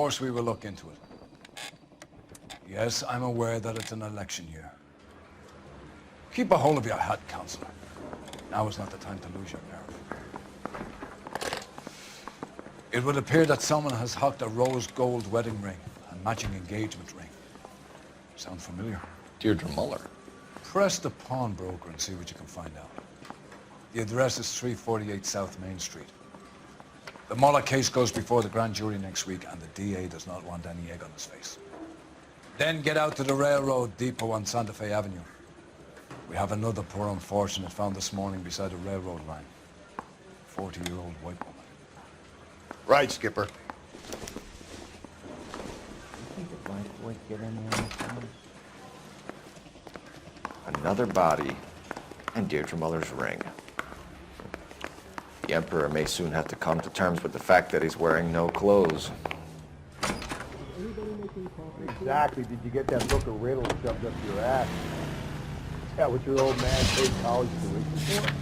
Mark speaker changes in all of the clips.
Speaker 1: course we will look into it. Yes, I'm aware that it's an election year. Keep a hold of your hat, Counselor. Now is not the time to lose your nerve. It would appear that someone has hocked a rose gold wedding ring and matching engagement ring. Sound familiar?
Speaker 2: Deirdre Muller.
Speaker 1: Press the pawnbroker and see what you can find out. The address is 348 South Main Street. The Muller case goes before the grand jury next week, and the DA does not want any egg on his face. Then get out to the railroad depot on Santa Fe Avenue. We have another poor unfortunate found this morning beside a railroad line. 40-year-old white woman.
Speaker 3: Right, Skipper.
Speaker 2: Another body, and Deirdre Muller's ring. The Emperor may soon have to come to terms with the fact that he's wearing no clothes.
Speaker 3: Exactly. Did you get that book of riddles shoved up your ass? Is that what your old man paid college tuition for?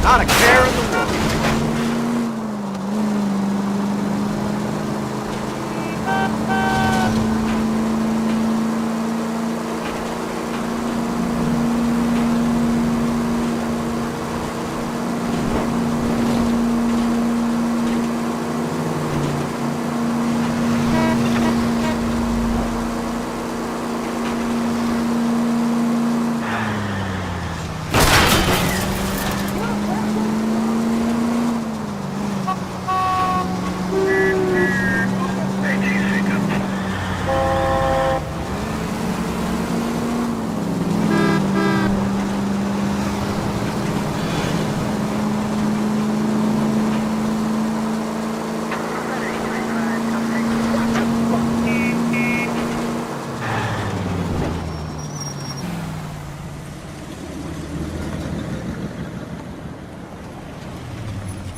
Speaker 2: Not a care in the world.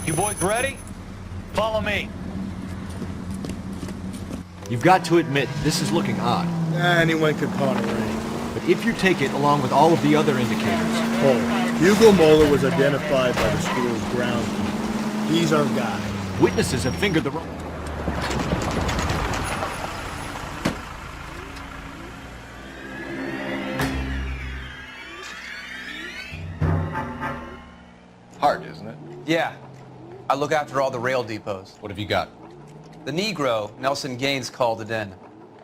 Speaker 4: You boys ready? Follow me.
Speaker 5: You've got to admit, this is looking odd.
Speaker 3: Anyone could pawn a ring.
Speaker 5: But if you take it along with all of the other indicators...
Speaker 3: Oh, Hugo Moeller was identified by the school's groundskeeper. He's our guy.
Speaker 5: Witnesses have fingered the...
Speaker 2: Hard, isn't it?
Speaker 6: Yeah. I look after all the rail depots.
Speaker 2: What have you got?
Speaker 6: The Negro, Nelson Gaines, called it in.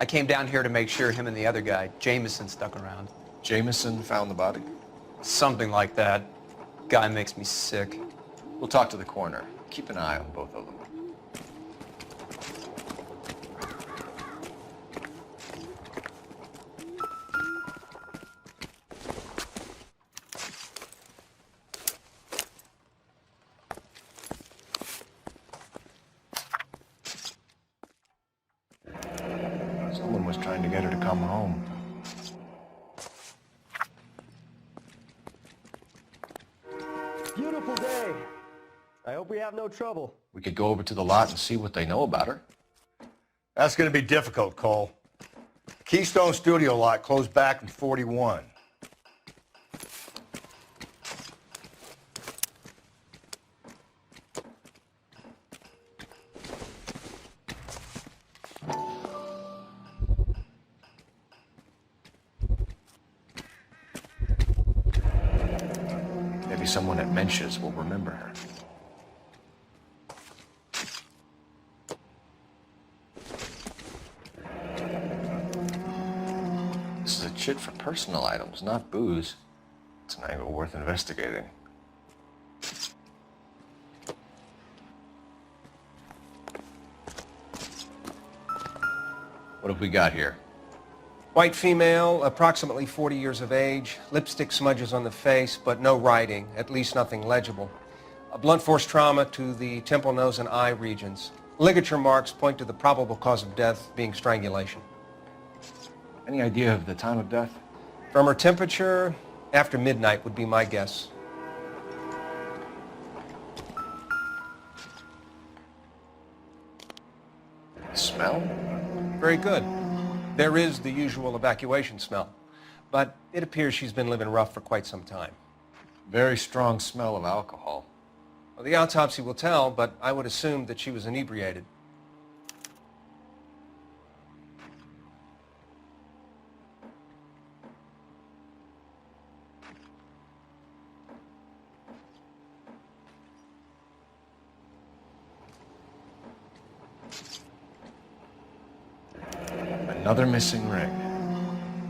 Speaker 6: I came down here to make sure him and the other guy, Jameson, stuck around.
Speaker 2: Jameson found the body?
Speaker 6: Something like that. Guy makes me sick.
Speaker 2: We'll talk to the coroner. Keep an eye on both of them. Someone was trying to get her to come home.
Speaker 7: Beautiful day. I hope we have no trouble.
Speaker 2: We could go over to the lot and see what they know about her.
Speaker 3: That's going to be difficult, Cole. Keystone Studio lot closed back in '41.
Speaker 2: Maybe someone at Mensch's will remember her. This is a chit for personal items, not booze. It's an angle worth investigating. What have we got here?
Speaker 8: White female, approximately 40 years of age, lipstick smudges on the face, but no writing, at least nothing legible. A blunt force trauma to the temple, nose, and eye regions. Ligature marks point to the probable cause of death being strangulation.
Speaker 2: Any idea of the time of death?
Speaker 8: From her temperature, after midnight would be my guess.
Speaker 2: smell?
Speaker 8: Very good. There is the usual evacuation smell, but it appears she's been living rough for quite some time.
Speaker 2: Very strong smell of alcohol.
Speaker 8: Well, the autopsy will tell, but I would assume that she was inebriated.
Speaker 2: Another missing ring.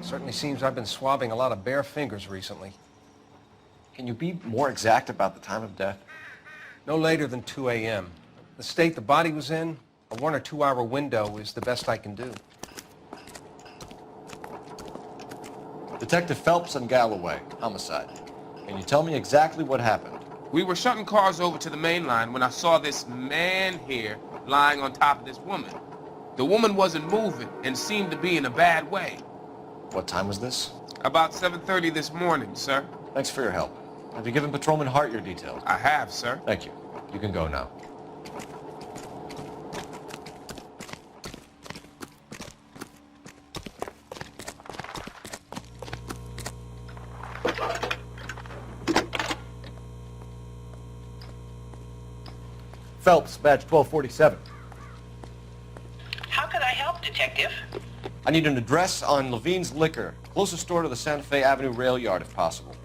Speaker 8: Certainly seems I've been swabbing a lot of bare fingers recently.
Speaker 2: Can you be more exact about the time of death?
Speaker 8: No later than 2 a.m. The state the body was in, a 1 or 2 hour window is the best I can do.
Speaker 2: Detective Phelps and Galloway, homicide. Can you tell me exactly what happened?
Speaker 9: We were shutting cars over to the main line when I saw this man here lying on top of this woman. The woman wasn't moving and seemed to be in a bad way.
Speaker 2: What time was this?
Speaker 9: About 7:30 this morning, sir.
Speaker 2: Thanks for your help. Have you given Patrolman Hart your details?
Speaker 9: I have, sir.
Speaker 2: Thank you. You can go now. Phelps, badge 1247.
Speaker 10: How could I help, Detective?
Speaker 2: I need an address on Levine's Liquor, closest store to the Santa Fe Avenue rail yard, if possible.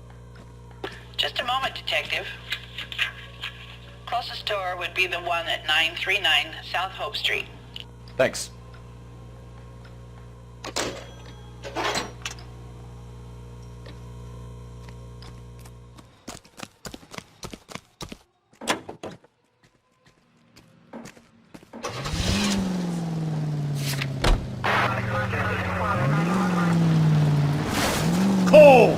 Speaker 10: Just a moment, Detective. Closest store would be the one at 939 South Hope Street.
Speaker 2: Thanks.
Speaker 5: Cold!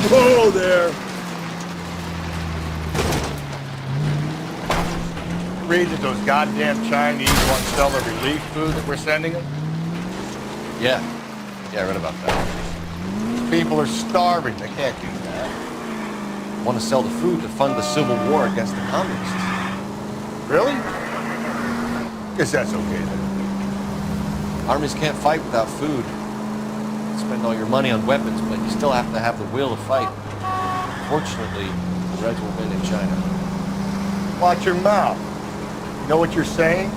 Speaker 3: Whoa there! Read that those goddamn Chinese want to sell the relief food that we're sending them?
Speaker 2: Yeah, I read about that.
Speaker 3: People are starving. They can't do that.
Speaker 2: Want to sell the food to fund the civil war against the communists.
Speaker 3: Really? Guess that's okay then.
Speaker 2: Armies can't fight without food. Spend all your money on weapons, but you still have to have the will to fight. Fortunately, the Reds will win in China.
Speaker 3: Watch your mouth. You know what you're saying?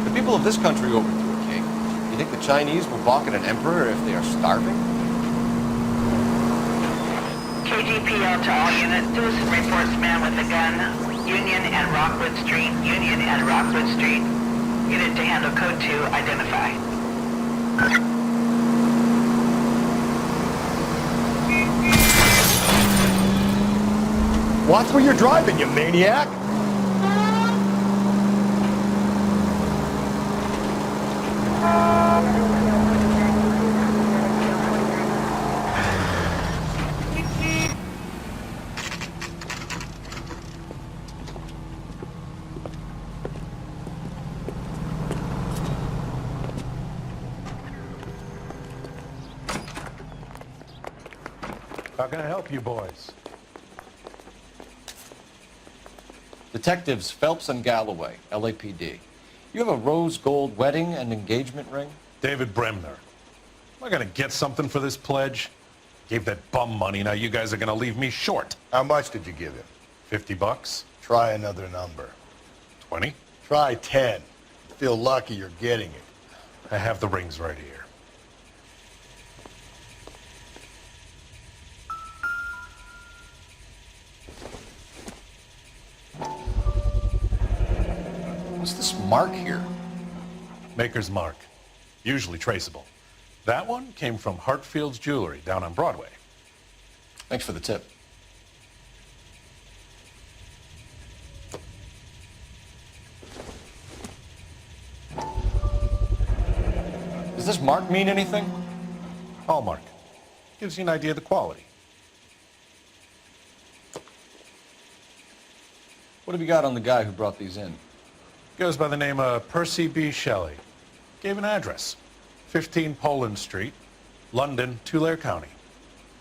Speaker 2: The people of this country overthrew a king. You think the Chinese will balk at an emperor if they are starving?
Speaker 10: KGPL to all units. Citizen reports man with a gun. Union and Rockwood Street. Union and Rockwood Street. Unit to handle code 2. Identify.
Speaker 3: Watch where you're driving, you maniac! How can I help you boys?
Speaker 2: Detectives Phelps and Galloway, LAPD. You have a rose gold wedding and engagement ring?
Speaker 11: David Bremner. Am I gonna get something for this pledge? Gave that bum money, now you guys are gonna leave me short.
Speaker 3: How much did you give him?
Speaker 11: $50?
Speaker 3: Try another number.
Speaker 11: 20?
Speaker 3: Try 10. Feel lucky you're getting it.
Speaker 11: I have the rings right here.
Speaker 2: What's this mark here?
Speaker 11: Maker's mark. Usually traceable. That one came from Hartfield's Jewelry down on Broadway.
Speaker 2: Thanks for the tip. Does this mark mean anything?
Speaker 11: Hallmark. Gives you an idea of the quality.
Speaker 2: What have you got on the guy who brought these in?
Speaker 11: Goes by the name of Percy B. Shelley. Gave an address. 15 Poland Street, London, Tulare County.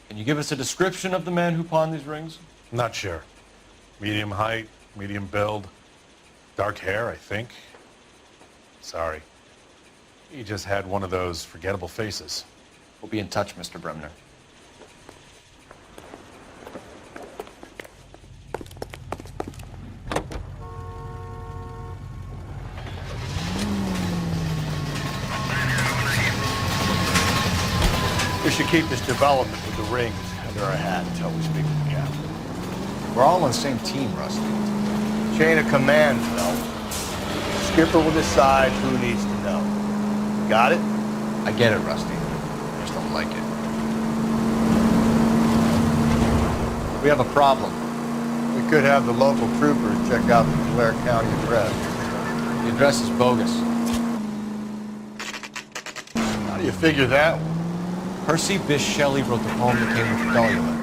Speaker 2: Can you give us a description of the man who pawned these rings?
Speaker 11: Not sure. Medium height, medium build, dark hair, I think. Sorry. He just had one of those forgettable faces.
Speaker 2: We'll be in touch, Mr. Bremner.
Speaker 12: We should keep this development with the rings under our hat until we speak with the captain.
Speaker 5: We're all on the same team, Rusty.
Speaker 12: Chain of command, fellas. Skipper will decide who needs to know. Got it?
Speaker 2: I get it, Rusty. I just don't like it. We have a problem.
Speaker 12: We could have the local troopers check out the Blair County address.
Speaker 2: The address is bogus.
Speaker 12: How do you figure that one?
Speaker 2: Percy Bysshe Shelley wrote the poem that came with the Dahlia letter.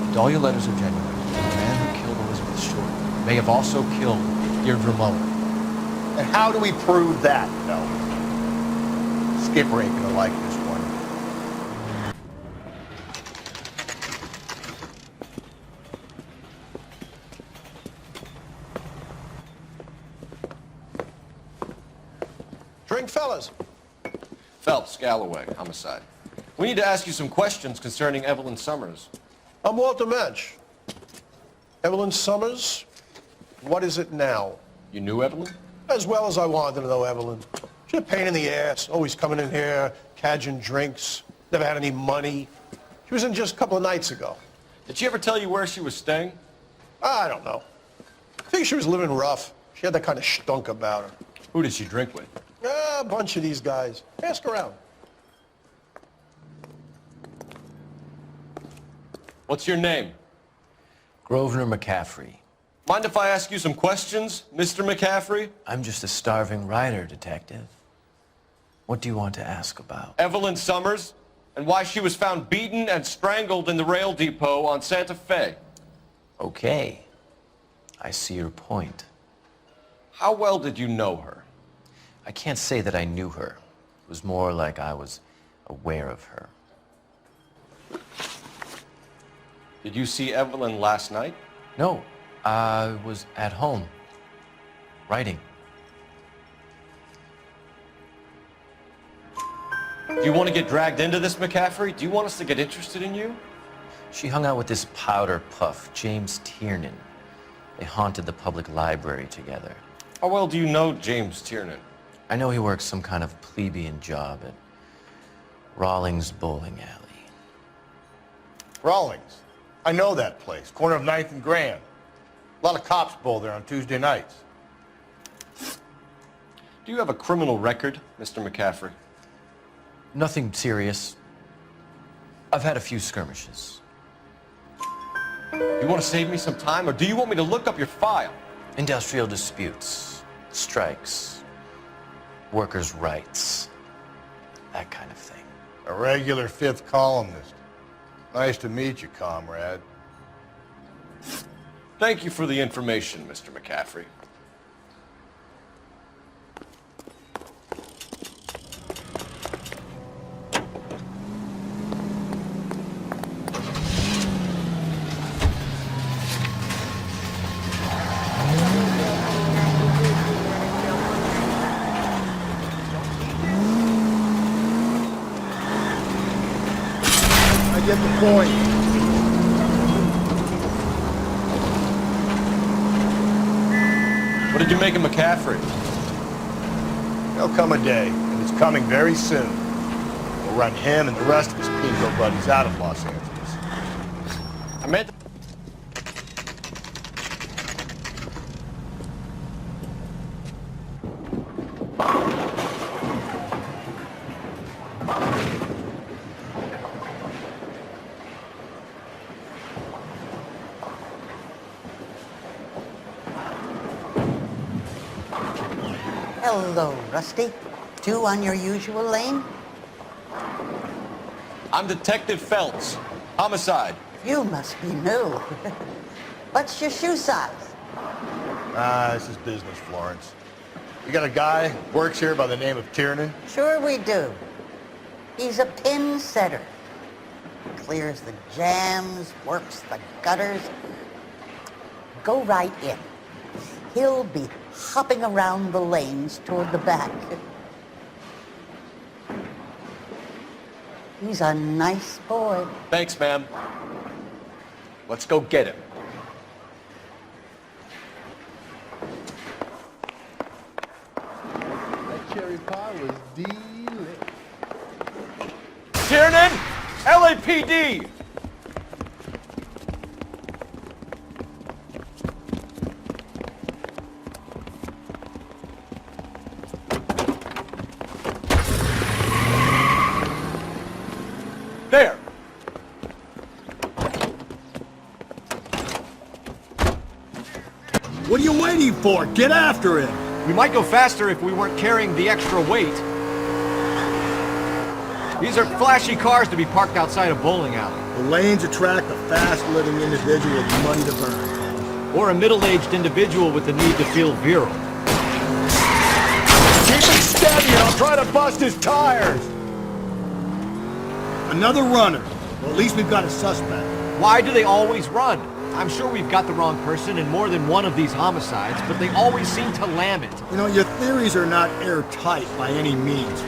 Speaker 2: The Dahlia letters are genuine. The man who killed Elizabeth Short may have also killed Deirdre Mullen.
Speaker 12: And how do we prove that, fellas? Skipper ain't gonna like this one.
Speaker 13: Drink, fellas.
Speaker 2: Phelps, Galloway, homicide. We need to ask you some questions concerning Evelyn Summers.
Speaker 13: I'm Walter Mensch. Evelyn Summers, what is it now?
Speaker 2: You knew Evelyn?
Speaker 13: As well as I wanted to know Evelyn. She's a pain in the ass, always coming in here, cadging drinks, never had any money. She was in just a couple of nights ago.
Speaker 2: Did she ever tell you where she was staying?
Speaker 13: I don't know. I think she was living rough. She had that kind of stunk about her.
Speaker 2: Who did she drink with?
Speaker 13: A bunch of these guys. Ask around.
Speaker 2: What's your name?
Speaker 14: Grosvenor McCaffrey.
Speaker 2: Mind if I ask you some questions, Mr. McCaffrey?
Speaker 14: I'm just a starving writer, Detective. What do you want to ask about?
Speaker 2: Evelyn Summers, and why she was found beaten and strangled in the rail depot on Santa Fe.
Speaker 14: Okay. I see your point.
Speaker 2: How well did you know her?
Speaker 14: I can't say that I knew her. It was more like I was aware of her.
Speaker 2: Did you see Evelyn last night?
Speaker 14: No, I was at home, writing.
Speaker 2: Do you want to get dragged into this, McCaffrey? Do you want us to get interested in you?
Speaker 14: She hung out with this powder puff, James Tiernan. They haunted the public library together.
Speaker 2: How well do you know James Tiernan?
Speaker 14: I know he works some kind of plebeian job at Rawlings Bowling Alley.
Speaker 12: Rawlings. I know that place. Corner of 9th and Grand. A lot of cops bowl there on Tuesday nights.
Speaker 2: Do you have a criminal record, Mr. McCaffrey?
Speaker 14: Nothing serious. I've had a few skirmishes.
Speaker 2: You want to save me some time, or do you want me to look up your file?
Speaker 14: Industrial disputes, strikes, workers' rights, that kind of thing.
Speaker 12: A regular fifth columnist. Nice to meet you, comrade.
Speaker 2: Thank you for the information, Mr. McCaffrey.
Speaker 12: I get the point.
Speaker 2: What did you make of McCaffrey?
Speaker 12: There'll come a day, and it's coming very soon. We'll run him and the rest of his pinko buddies out of Los Angeles.
Speaker 2: I meant...
Speaker 15: Hello, Rusty. Two on your usual lane?
Speaker 2: I'm Detective Phelps. Homicide.
Speaker 15: You must be new. What's your shoe size?
Speaker 12: This is business, Florence. You got a guy who works here by the name of Tiernan?
Speaker 15: Sure we do. He's a pin setter. clears the jams, works the gutters. Go right in. He'll be hopping around the lanes toward the back. He's a nice boy.
Speaker 2: Thanks, ma'am. Let's go get him.
Speaker 3: That cherry pie was delicious.
Speaker 2: Tiernan! LAPD! There!
Speaker 12: What are you waiting for? Get after him!
Speaker 5: We might go faster if we weren't carrying the extra weight. These are flashy cars to be parked outside a bowling alley.
Speaker 12: The lanes attract a fast-living individual with money to burn.
Speaker 5: Or a middle-aged individual with the need to feel virile.
Speaker 12: Keep it steady, I'll try to bust his tires! Another runner. Well, at least we've got a suspect.
Speaker 5: Why do they always run? I'm sure we've got the wrong person in more than one of these homicides, but they always seem to lam it.
Speaker 12: You know, your theories are not airtight by any means.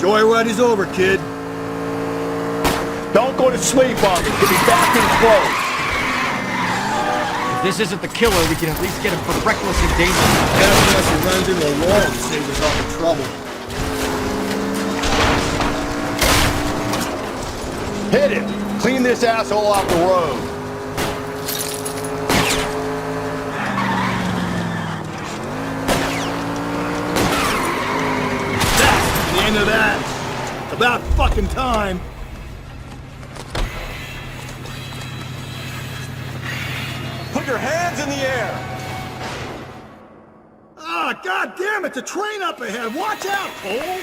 Speaker 12: Joyride is over, kid. Don't go to sleep on me. Get me back in close.
Speaker 5: If this isn't the killer, we can at least get him for reckless endangerment.
Speaker 12: Get him unless he runs into a wall and saves us all the trouble. Hit it! Clean this asshole off the road. That's the end of that. It's about fucking time.
Speaker 13: Put your hands in the air!
Speaker 12: Ah, god damn it! The train up ahead! Watch out, Cole!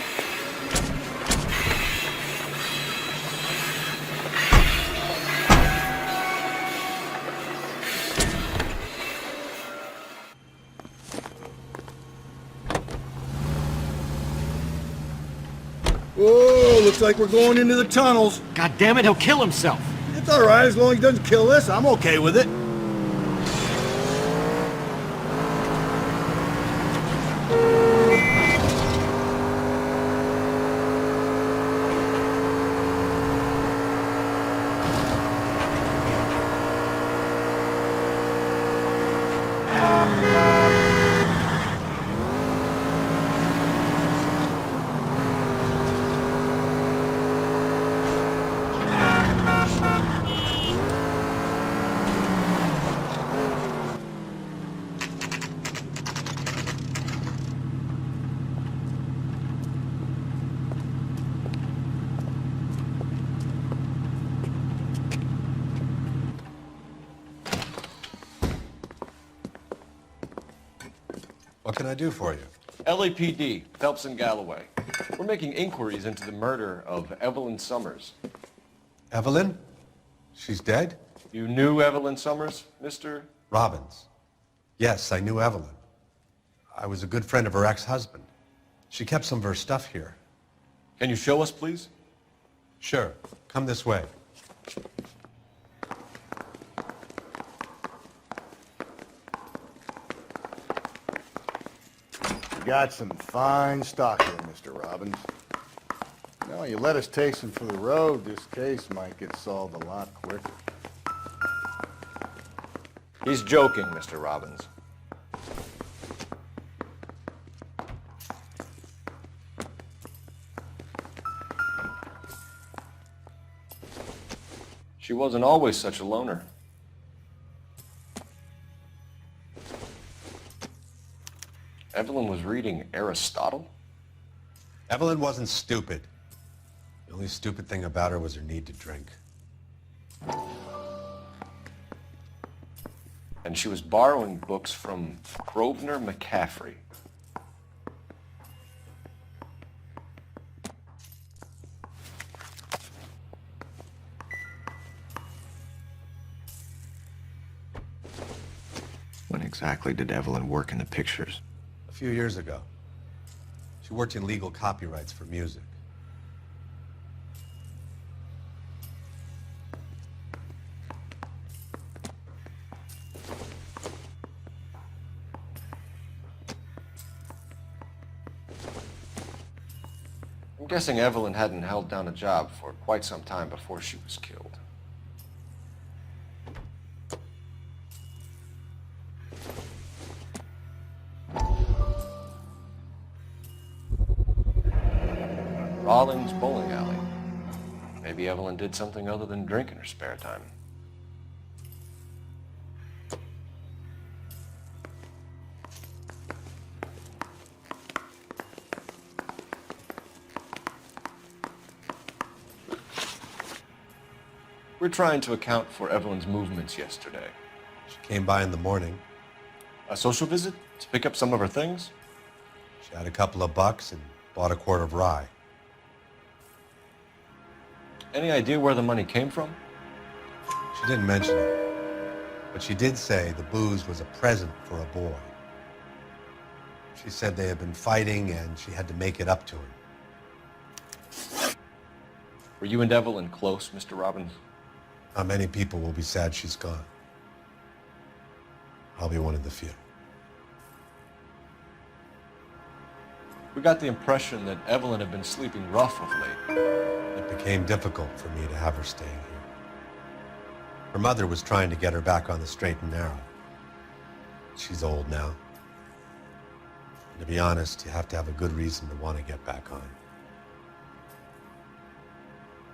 Speaker 12: Whoa, looks like we're going into the tunnels.
Speaker 5: God damn it, he'll kill himself.
Speaker 12: It's alright, as long as he doesn't kill us, I'm okay with it.
Speaker 16: What can I do for you?
Speaker 2: LAPD, Phelps and Galloway. We're making inquiries into the murder of Evelyn Summers.
Speaker 16: Evelyn? She's dead?
Speaker 2: You knew Evelyn Summers, Mr.
Speaker 16: Robbins. Yes, I knew Evelyn. I was a good friend of her ex-husband. She kept some of her stuff here.
Speaker 2: Can you show us, please?
Speaker 16: Sure. Come this way.
Speaker 12: You got some fine stock here, Mr. Robbins. You know, you let us take some for the road, this case might get solved a lot quicker.
Speaker 2: He's joking, Mr. Robbins. She wasn't always such a loner. Evelyn was reading Aristotle?
Speaker 16: Evelyn wasn't stupid. The only stupid thing about her was her need to drink.
Speaker 2: And she was borrowing books from Grosvenor McCaffrey.
Speaker 5: When exactly did Evelyn work in the pictures?
Speaker 16: A few years ago. She worked in legal copyrights for music.
Speaker 2: I'm guessing Evelyn hadn't held down a job for quite some time before she was killed. Rollins Bowling Alley. Maybe Evelyn did something other than drink in her spare time. We're trying to account for Evelyn's movements yesterday.
Speaker 16: She came by in the morning.
Speaker 2: A social visit to pick up some of her things?
Speaker 16: She had a couple of bucks and bought a quart of rye.
Speaker 2: Any idea where the money came from?
Speaker 16: She didn't mention it, but she did say the booze was a present for a boy. She said they had been fighting and she had to make it up to him.
Speaker 2: Were you and Evelyn close, Mr. Robbins?
Speaker 16: Not many people will be sad she's gone. I'll be one of the few.
Speaker 2: We got the impression that Evelyn had been sleeping rough of late.
Speaker 16: It became difficult for me to have her staying here. Her mother was trying to get her back on the straight and narrow. She's old now. And to be honest, you have to have a good reason to want to get back on.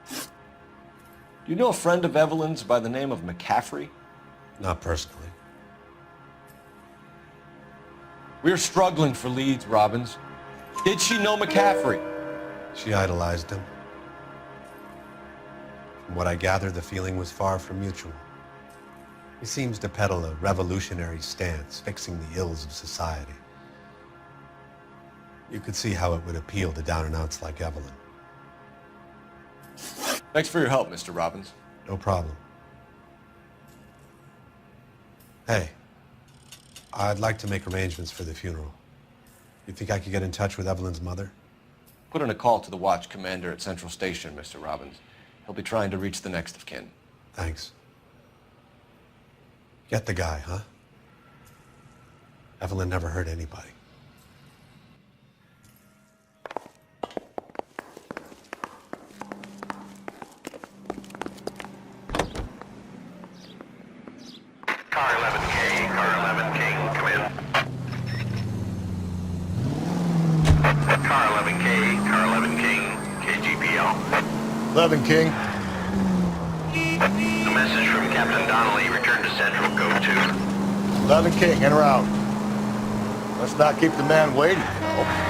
Speaker 2: Do you know a friend of Evelyn's by the name of McCaffrey?
Speaker 16: Not personally.
Speaker 2: We're struggling for leads, Robbins. Did she know McCaffrey?
Speaker 16: She idolized him. From what I gather, the feeling was far from mutual. He seems to peddle a revolutionary stance, fixing the ills of society. You could see how it would appeal to down-and-outs like Evelyn.
Speaker 2: Thanks for your help, Mr. Robbins.
Speaker 16: No problem. Hey, I'd like to make arrangements for the funeral. You think I could get in touch with Evelyn's mother?
Speaker 2: Put in a call to the watch commander at Central Station, Mr. Robbins. He'll be trying to reach the next of kin.
Speaker 16: Thanks. Get the guy, huh? Evelyn never hurt anybody.
Speaker 17: Car 11K, Car 11K, come in. Car 11K, Car 11 King, KGPL.
Speaker 12: 11 King.
Speaker 17: A message from Captain Donnelly, return to Central, go to.
Speaker 12: 11 King, in or out? Let's not keep the man waiting, you know.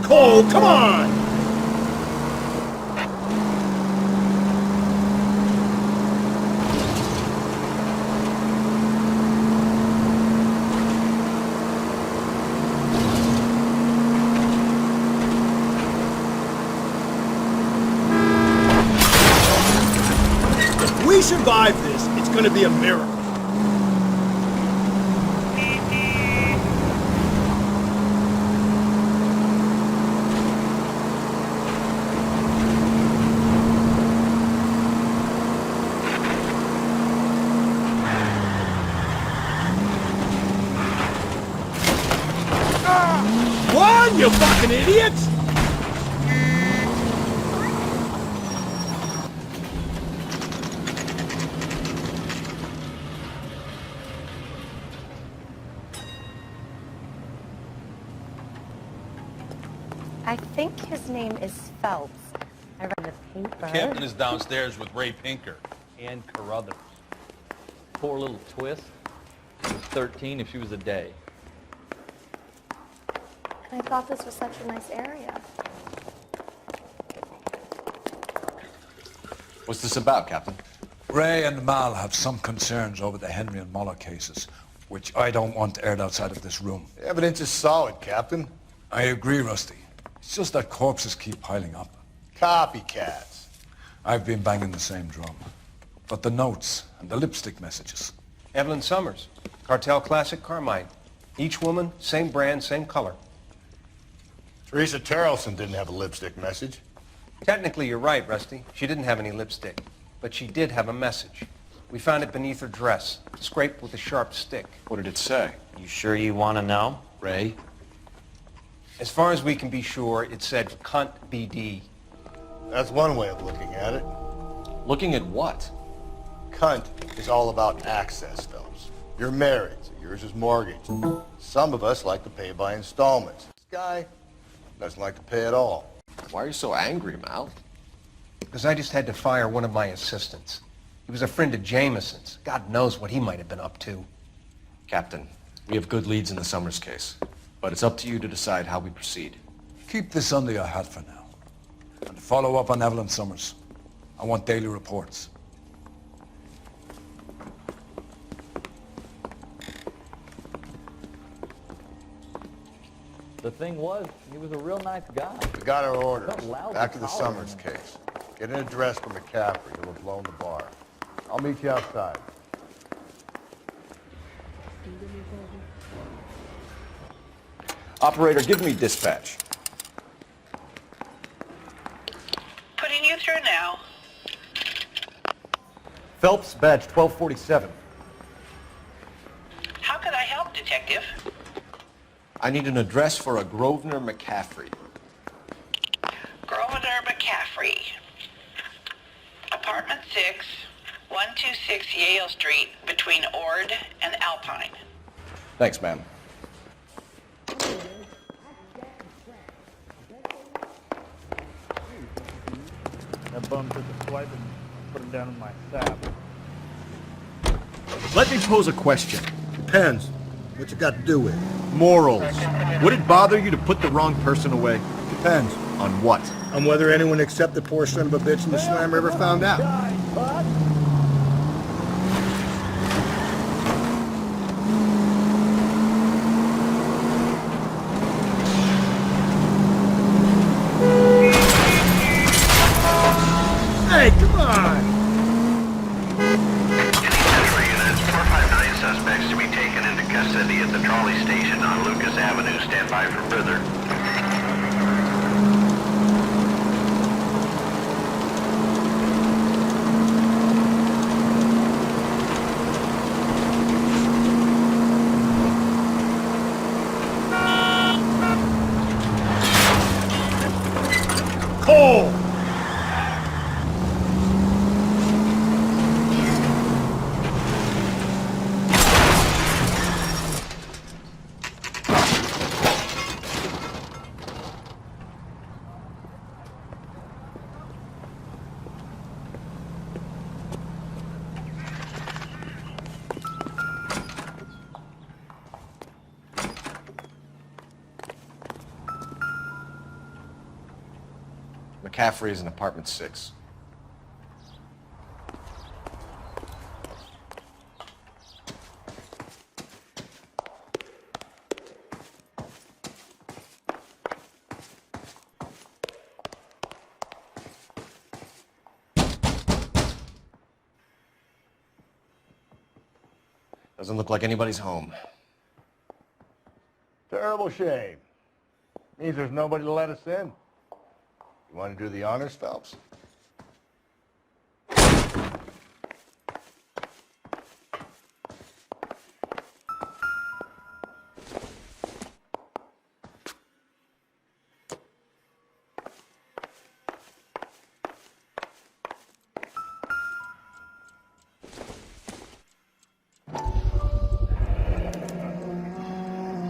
Speaker 13: Cole, come on! If we survive this, it's gonna be a miracle. One, you fucking idiots!
Speaker 18: I think his name is Phelps. I read the paper.
Speaker 4: Captain is downstairs with Ray Pinker and Carruthers. Poor little twist. She was 13 if she was a day.
Speaker 18: I thought this was such a nice area.
Speaker 2: What's this about, Captain?
Speaker 1: Ray and Mal have some concerns over the Henry and Muller cases, which I don't want aired outside of this room.
Speaker 12: The evidence is solid, Captain.
Speaker 1: I agree, Rusty. It's just that corpses keep piling up.
Speaker 12: Copycats.
Speaker 1: I've been banging the same drum. But the notes and the lipstick messages.
Speaker 8: Evelyn Summers, Cartel Classic Carmine. Each woman, same brand, same color.
Speaker 12: Teresa Terrelson didn't have a lipstick message.
Speaker 8: Technically, you're right, Rusty. She didn't have any lipstick, but she did have a message. We found it beneath her dress, scraped with a sharp stick.
Speaker 2: What did it say?
Speaker 14: You sure you want to know?
Speaker 2: Ray?
Speaker 8: As far as we can be sure, it said cunt BD.
Speaker 12: That's one way of looking at it.
Speaker 2: Looking at what?
Speaker 12: Cunt is all about access, fellas. You're married, so yours is mortgaged. Some of us like to pay by installments. This guy doesn't like to pay at all.
Speaker 2: Why are you so angry, Mal?
Speaker 8: Because I just had to fire one of my assistants. He was a friend of Jameson's. God knows what he might have been up to.
Speaker 2: Captain, we have good leads in the Summers case, but it's up to you to decide how we proceed.
Speaker 1: Keep this under your hat for now. And follow up on Evelyn Summers. I want daily reports.
Speaker 4: The thing was, he was a real nice guy.
Speaker 12: We got our orders.
Speaker 4: Felt loud
Speaker 12: Back to
Speaker 4: and
Speaker 12: the
Speaker 4: hollow.
Speaker 12: Summers case. Get an address for McCaffrey. He'll have blown the bar. I'll meet you outside.
Speaker 2: Operator, give me dispatch.
Speaker 10: Putting you through now.
Speaker 5: Phelps, badge 1247.
Speaker 10: How can I help, Detective?
Speaker 2: I need an address for a Grosvenor McCaffrey.
Speaker 10: Grosvenor McCaffrey. Apartment 6, 126 Yale Street, between Ord and Alpine.
Speaker 2: Thanks, ma'am.
Speaker 19: That bum took a swipe and put him down in my sap.
Speaker 5: Let me pose a question.
Speaker 13: Depends. What you got to do with it?
Speaker 5: Morals. Would it bother you to put the wrong person away?
Speaker 13: Depends.
Speaker 5: On what?
Speaker 13: On whether anyone except the poor son of a bitch in the slammer ever found out. Hey, come on!
Speaker 17: Central units, 459 suspects to be taken into custody at the trolley station on Lucas Avenue. Stand by for further.
Speaker 13: Cole!
Speaker 2: McCaffrey is in apartment 6. Doesn't look like anybody's home.
Speaker 12: Terrible shame. Means there's nobody to let us in. You want to do the honors, Phelps?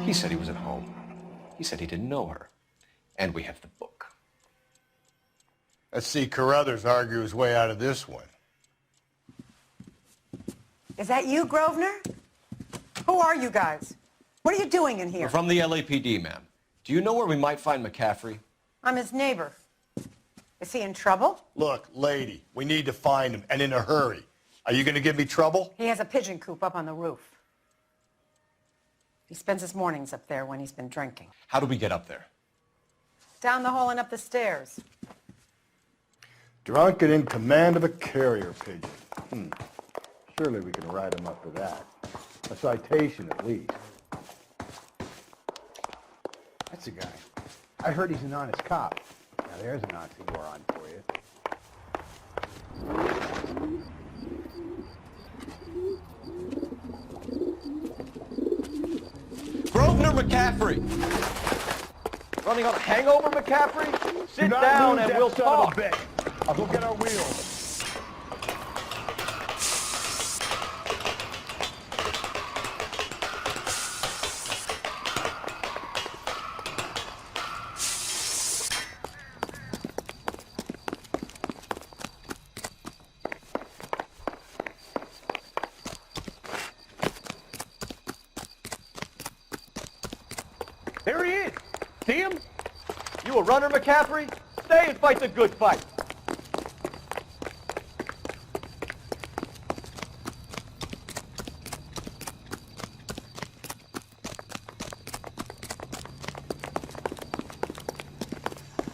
Speaker 2: He said he was at home. He said he didn't know her. And we have the book.
Speaker 12: Let's see Carruthers argue his way out of this one.
Speaker 20: Is that you, Grosvenor? Who are you guys? What are you doing in here?
Speaker 2: We're from the LAPD, ma'am. Do you know where we might find McCaffrey?
Speaker 20: I'm his neighbor. Is he in trouble?
Speaker 12: Look, lady, we need to find him, and in a hurry. Are you going to give me trouble?
Speaker 20: He has a pigeon coop up on the roof. He spends his mornings up there when he's been drinking.
Speaker 2: How do we get up there?
Speaker 20: Down the hall and up the stairs.
Speaker 12: Drunk and in command of a carrier pigeon. Surely we can write him up for that. A citation, at least.
Speaker 3: That's a guy. I heard he's an honest cop. Now there's an oxymoron for you.
Speaker 5: Grosvenor McCaffrey! Running on a hangover, McCaffrey? Sit
Speaker 3: Do not
Speaker 5: down
Speaker 3: move
Speaker 5: and
Speaker 3: that
Speaker 5: we'll
Speaker 3: son of a
Speaker 5: talk.
Speaker 3: bitch. I'll go get our wheels.
Speaker 5: There he is! See him? You a runner, McCaffrey? Stay and fight the good fight.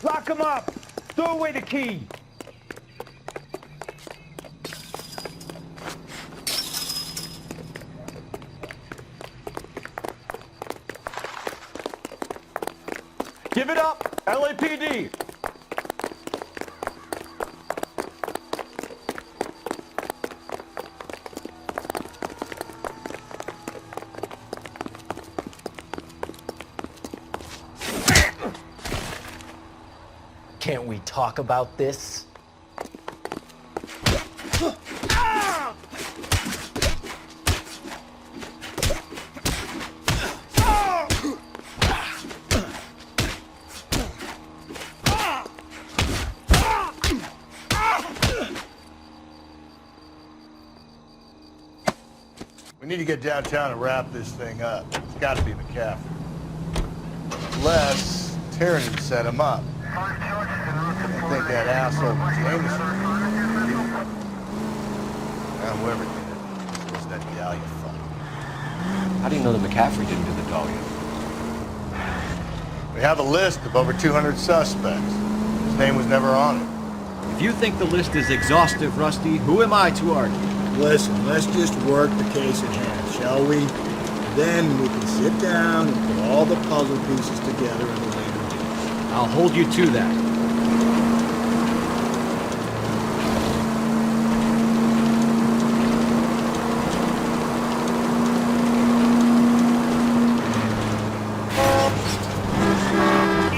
Speaker 3: Lock him up! Throw away the key!
Speaker 5: Give it up, LAPD!
Speaker 14: Can't we talk about this?
Speaker 12: We need to get downtown and wrap this thing up. It's got to be McCaffrey. Unless Tierney set him up. I think that asshole Jameson. Now, whoever did it was that Dahlia fuck.
Speaker 2: How do you know that McCaffrey didn't do the Dahlia?
Speaker 12: We have a list of over 200 suspects. His name was never on it.
Speaker 5: If you think the list is exhaustive, Rusty, who am I to argue?
Speaker 21: Listen, let's just work the case at hand, shall we? Then we can sit down and put all the puzzle pieces together in a later date.
Speaker 5: I'll hold you to that.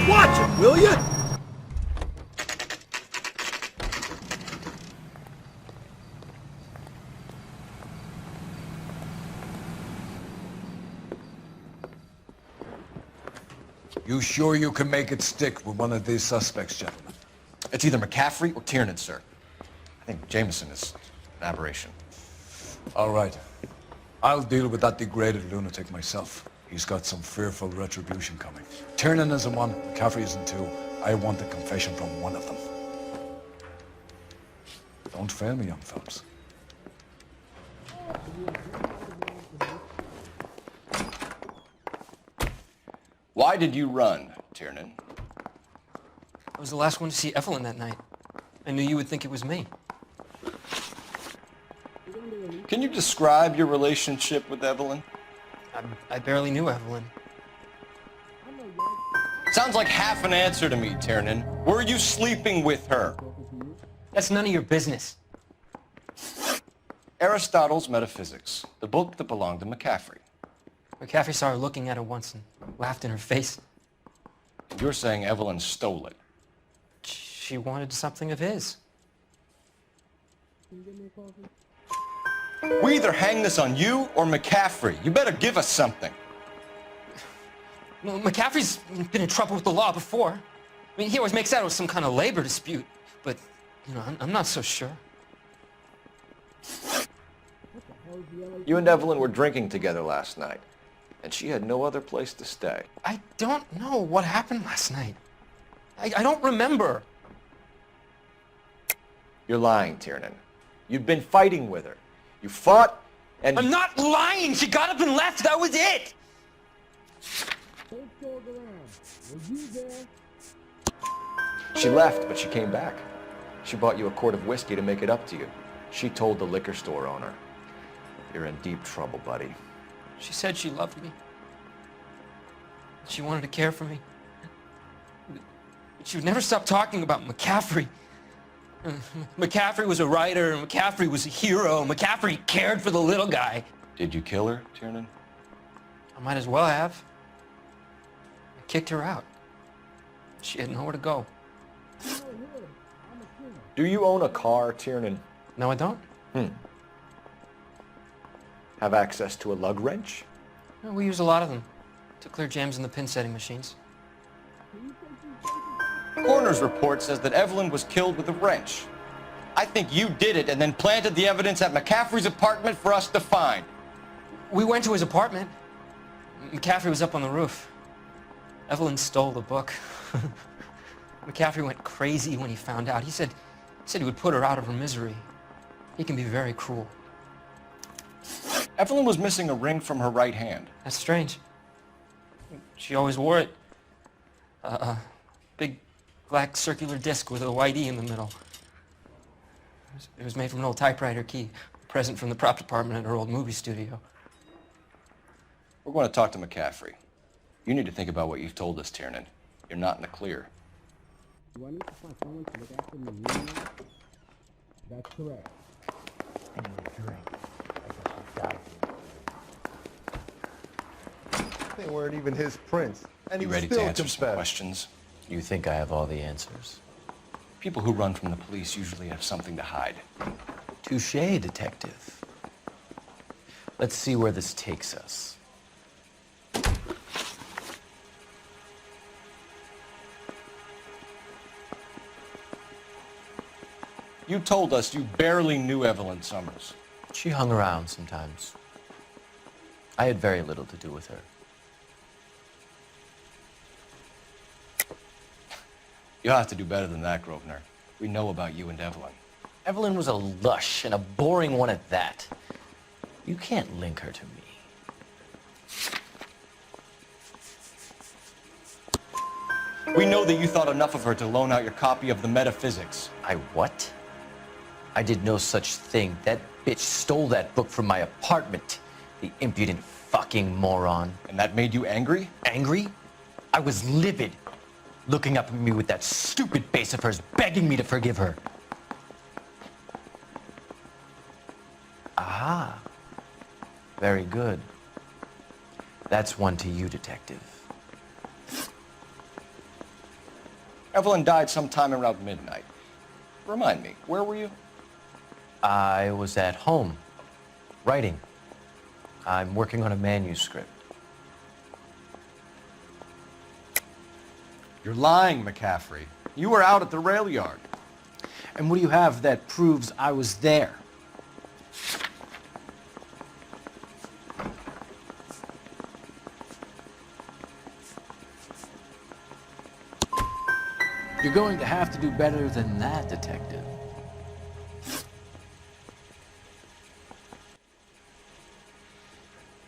Speaker 21: Watch it, will you?
Speaker 1: You sure you can make it stick with one of these suspects, gentlemen?
Speaker 2: It's either McCaffrey or Tiernan, sir. I think Jameson is an aberration.
Speaker 1: All right. I'll deal with that degraded lunatic myself. He's got some fearful retribution coming. Tiernan isn't one, McCaffrey isn't two. I want a confession from one of them. Don't fail me, young fellas.
Speaker 2: Why did you run, Tiernan?
Speaker 22: I was the last one to see Evelyn that night. I knew you would think it was me.
Speaker 2: Can you describe your relationship with Evelyn?
Speaker 22: I barely knew Evelyn.
Speaker 2: Sounds like half an answer to me, Tiernan. Were you sleeping with her?
Speaker 22: That's none of your business.
Speaker 2: Aristotle's Metaphysics, the book that belonged to McCaffrey.
Speaker 22: McCaffrey saw her looking at her once and laughed in her face.
Speaker 2: You're saying Evelyn stole it.
Speaker 22: She wanted something of his.
Speaker 2: We either hang this on you or McCaffrey. You better give us something.
Speaker 22: Well, McCaffrey's been in trouble with the law before. I mean, he always makes out it was some kind of labor dispute, but, you know, I'm not so sure.
Speaker 2: You and Evelyn were drinking together last night, and she had no other place to stay.
Speaker 22: I don't know what happened last night. I don't remember.
Speaker 2: You're lying, Tiernan. You've been fighting with her. You fought, and...
Speaker 22: I'm not lying! She got up and left! That was it!
Speaker 2: She left, but she came back. She bought you a quart of whiskey to make it up to you. She told the liquor store owner. You're in deep trouble, buddy.
Speaker 22: She said she loved me. She wanted to care for me. She would never stop talking about McCaffrey. McCaffrey was a writer, and McCaffrey was a hero, and McCaffrey cared for the little guy.
Speaker 2: Did you kill her, Tiernan?
Speaker 22: I might as well have. I kicked her out. She had nowhere to go.
Speaker 2: Do you own a car, Tiernan?
Speaker 22: No, I don't.
Speaker 2: Have access to a lug wrench?
Speaker 22: No, we use a lot of them to clear jams in the pin setting machines.
Speaker 2: Coroner's report says that Evelyn was killed with a wrench. I think you did it and then planted the evidence at McCaffrey's apartment for us to find.
Speaker 22: We went to his apartment. McCaffrey was up on the roof. Evelyn stole the book. McCaffrey went crazy when he found out. He said he would put her out of her misery. He can be very cruel.
Speaker 2: Evelyn was missing a ring from her right hand.
Speaker 22: That's strange. She always wore it. A big black circular disc with a white E in the middle. It was made from an old typewriter key, a present from the prop department at her old movie studio.
Speaker 2: We're going to talk to McCaffrey. You need to think about what you've told us, Tiernan. You're not in the clear.
Speaker 3: Do I need to find someone to look after me? That's correct. I need a drink. I guess we got it.
Speaker 12: They weren't even his prints. And he
Speaker 2: You
Speaker 12: was
Speaker 2: ready
Speaker 12: still
Speaker 2: to answer some
Speaker 12: confessed.
Speaker 2: questions?
Speaker 14: You think I have all the answers?
Speaker 2: People who run from the police usually have something to hide.
Speaker 14: Touché, detective. Let's see where this takes us.
Speaker 2: You told us you barely knew Evelyn Summers.
Speaker 14: She hung around sometimes. I had very little to do with her.
Speaker 2: You'll have to do better than that, Grosvenor. We know about you and Evelyn.
Speaker 14: Evelyn was a lush, and a boring one at that. You can't link her to me.
Speaker 2: We know that you thought enough of her to loan out your copy of the Metaphysics.
Speaker 14: I what? I did no such thing. That bitch stole that book from my apartment. The impudent fucking moron.
Speaker 2: And that made you angry?
Speaker 14: Angry? I was livid. Looking up at me with that stupid face of hers, begging me to forgive her. Aha. Very good. That's one to you, detective.
Speaker 2: Evelyn died sometime around midnight. Remind me, where were you?
Speaker 14: I was at home, writing. I'm working on a manuscript.
Speaker 2: You're lying, McCaffrey. You were out at the rail yard.
Speaker 14: And what do you have that proves I was there? You're going to have to do better than that, detective.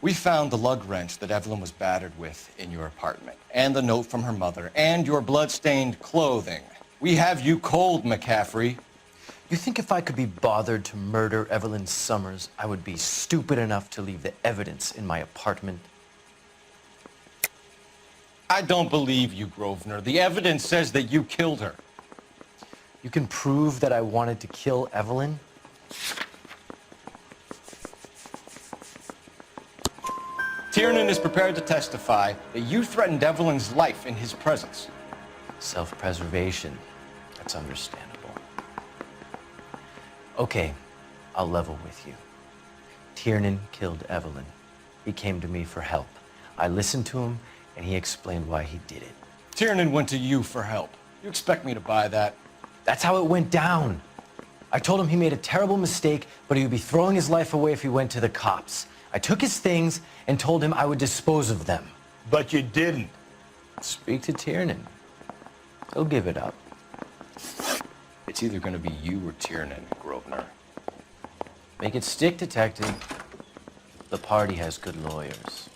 Speaker 2: We found the lug wrench that Evelyn was battered with in your apartment, and the note from her mother, and your blood-stained clothing. We have you cold, McCaffrey.
Speaker 14: You think if I could be bothered to murder Evelyn Summers, I would be stupid enough to leave the evidence in my apartment?
Speaker 2: I don't believe you, Grosvenor. The evidence says that you killed her.
Speaker 14: You can prove that I wanted to kill Evelyn?
Speaker 2: Tiernan is prepared to testify that you threatened Evelyn's life in his presence.
Speaker 14: Self-preservation. That's understandable. Okay, I'll level with you. Tiernan killed Evelyn. He came to me for help. I listened to him, and he explained why he did it.
Speaker 2: Tiernan went to you for help. You expect me to buy that?
Speaker 14: That's how it went down. I told him he made a terrible mistake, but he would be throwing his life away if he went to the cops. I took his things and told him I would dispose of them.
Speaker 12: But you didn't.
Speaker 14: Speak to Tiernan. He'll give it up.
Speaker 2: It's either going to be you or Tiernan, Grosvenor.
Speaker 14: Make it stick, detective. The party has good lawyers.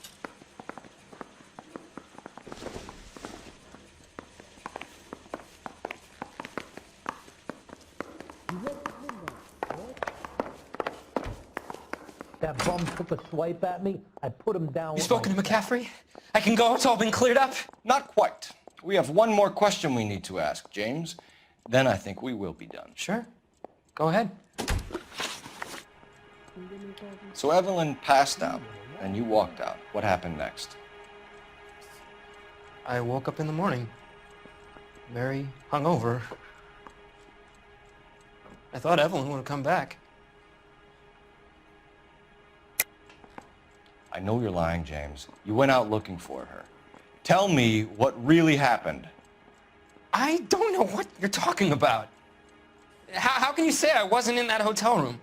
Speaker 6: that bum took a swipe at me, I put him down.
Speaker 22: You spoken to McCaffrey? I can go? It's all been cleared up?
Speaker 2: Not quite. We have one more question we need to ask, James. Then I think we will be done.
Speaker 22: Sure. Go ahead.
Speaker 2: So Evelyn passed out, and you walked out. What happened next?
Speaker 22: I woke up in the morning, very hungover. I thought Evelyn would have come back.
Speaker 2: I know you're lying, James. You went out looking for her. Tell me what really happened.
Speaker 22: I don't know what you're talking about. How can you say I wasn't in that hotel room?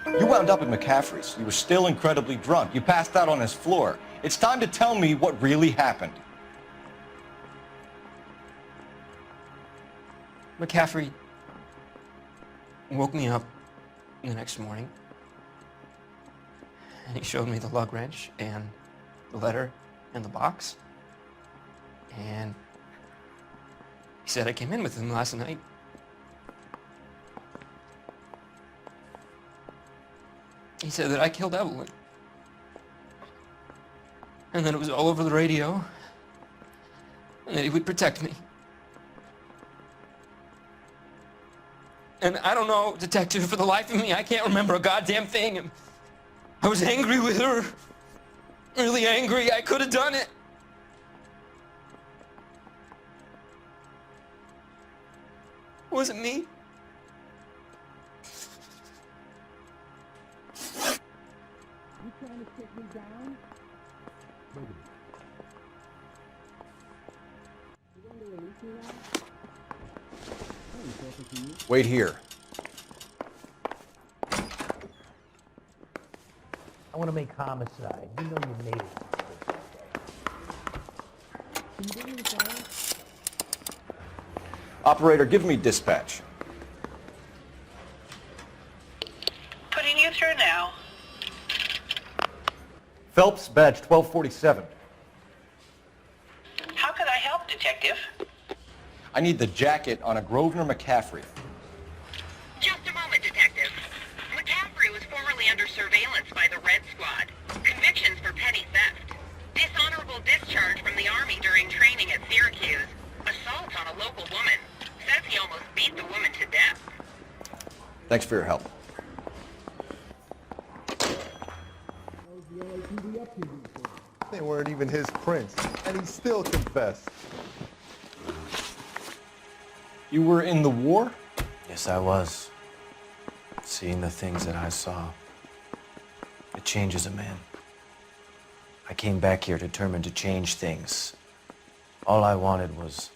Speaker 2: You wound up at McCaffrey's. You were still incredibly drunk. You passed out on his floor. It's time to tell me what really happened.
Speaker 22: McCaffrey woke me up the next morning, and he showed me the lug wrench and the letter and the box, and he said I came in with him last night. He said that I killed Evelyn, and that it was all over the radio, and that he would protect me. And I don't know, detective, for the life of me, I can't remember a goddamn thing. And I was angry with her. Really angry. I could have done it. Was it me?
Speaker 3: You trying to take me down? You going to release me now?
Speaker 2: Wait here.
Speaker 6: I want to make homicide. You know you made it. Can you give me the phone?
Speaker 2: Operator, give me dispatch.
Speaker 10: Putting you through now.
Speaker 5: Phelps, badge 1247.
Speaker 10: How could I help, detective?
Speaker 2: I need the jacket on a Grosvenor McCaffrey.
Speaker 10: Just a moment, detective. McCaffrey was formerly under surveillance by the Red Squad. Convictions for petty theft. Dishonorable discharge from the Army during training at Syracuse. Assault on a local woman. Says he almost beat the woman to death.
Speaker 2: Thanks for your help.
Speaker 7: They weren't even his prints, and he still confessed.
Speaker 2: You were in the war?
Speaker 14: Yes, I was. Seeing the things that I saw, it changes a man. I came back here determined to change things. All I wanted was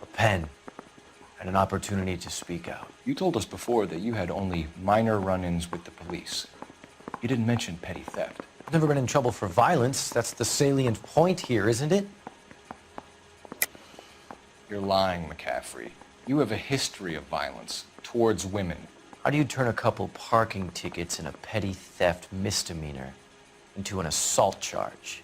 Speaker 14: a pen and an opportunity to speak out.
Speaker 2: You told us before that you had only minor run-ins with the police. You didn't mention petty theft.
Speaker 14: I've never been in trouble for violence. That's the salient point here, isn't it?
Speaker 2: You're lying, McCaffrey. You have a history of violence towards women.
Speaker 14: How do you turn a couple parking tickets and a petty theft misdemeanor into an assault charge?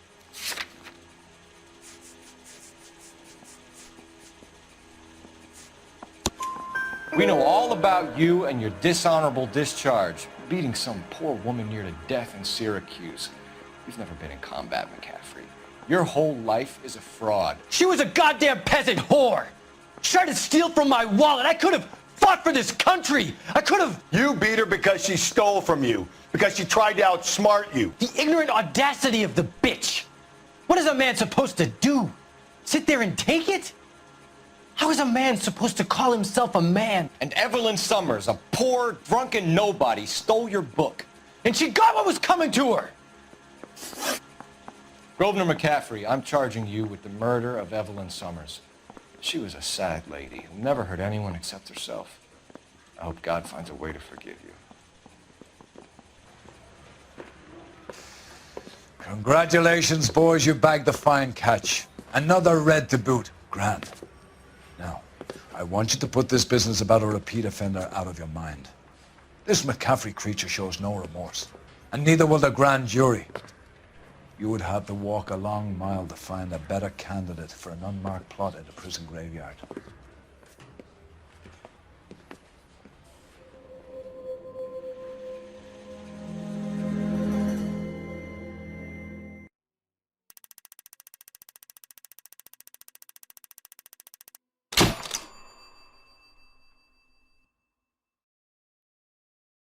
Speaker 2: We know all about you and your dishonorable discharge, beating some poor woman near to death in Syracuse. You've never been in combat, McCaffrey. Your whole life is a fraud.
Speaker 14: She was a goddamn peasant whore! She tried to steal from my wallet. I could have fought for this country. I could have...
Speaker 23: You beat her because she stole from you, because she tried to outsmart you.
Speaker 14: The ignorant audacity of the bitch. What is a man supposed to do? Sit there and take it? How is a man supposed to call himself a man?
Speaker 2: And Evelyn Summers, a poor, drunken nobody, stole your book.
Speaker 14: And she got what was coming to her!
Speaker 2: Grosvenor McCaffrey, I'm charging you with the murder of Evelyn Summers. She was a sad lady who never hurt anyone except herself. I hope God finds a way to forgive you.
Speaker 1: Congratulations, boys, you bagged the fine catch. Another red to boot. Grand. Now, I want you to put this business about a repeat offender out of your mind. This McCaffrey creature shows no remorse, and neither will the grand jury. You would have to walk a long mile to find a better candidate for an unmarked plot at a prison graveyard.